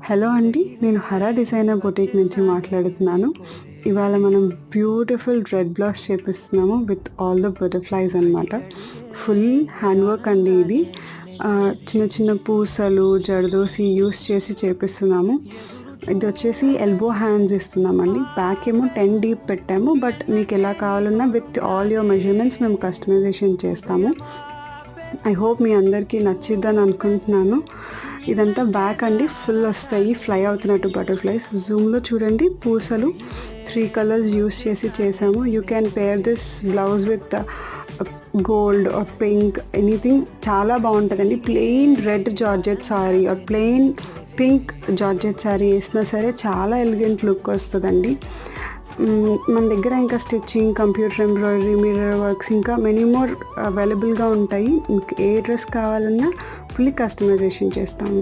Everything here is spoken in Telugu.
హలో అండి, నేను హరా డిజైనర్ బొటిక్ నుంచి మాట్లాడుతున్నాను. ఇవాళ మనం బ్యూటిఫుల్ రెడ్ బ్లౌజ్ చేపిస్తున్నాము విత్ ఆల్ ద బటర్ఫ్లైస్ అనమాట. ఫుల్ హ్యాండ్ వర్క్ అండి ఇది. చిన్న చిన్న పూసలు జర్దోసి యూస్ చేసి చేపిస్తున్నాము. ఇది వచ్చేసి ఎల్బో హ్యాండ్స్ ఇస్తున్నామండి. బ్యాక్ ఏమో 10 డీప్ పెట్టాము, బట్ మీకు ఎలా కావాలన్నా విత్ ఆల్ యువర్ మెజర్మెంట్స్ మేము కస్టమైజేషన్ చేస్తాము. ఐ హోప్ మీ అందరికీ నచ్చిద్దని అనుకుంటున్నాను. ఇదంతా బ్యాక్ అండి, ఫుల్ వస్తాయి ఫ్లై అవుతున్నట్టు బటర్ఫ్లైస్. జూమ్లో చూడండి, పూసలు 3 కలర్స్ యూస్ చేసి చేసాము. You can pair this blouse with gold or pink, anything. చాలా బాగుంటుందండి. Plain red georgette sari or plain pink georgette sari వేసినా సరే చాలా ఎలిగెంట్ లుక్ వస్తుందండి. మన దగ్గర ఇంకా stitching, computer embroidery, mirror works, ఇంకా మెనీ మోర్ అవైలబుల్గా ఉంటాయి. మీకు ఏ డ్రెస్ కావాలన్నా ఫుల్లీ కస్టమైజేషన్ చేస్తాము.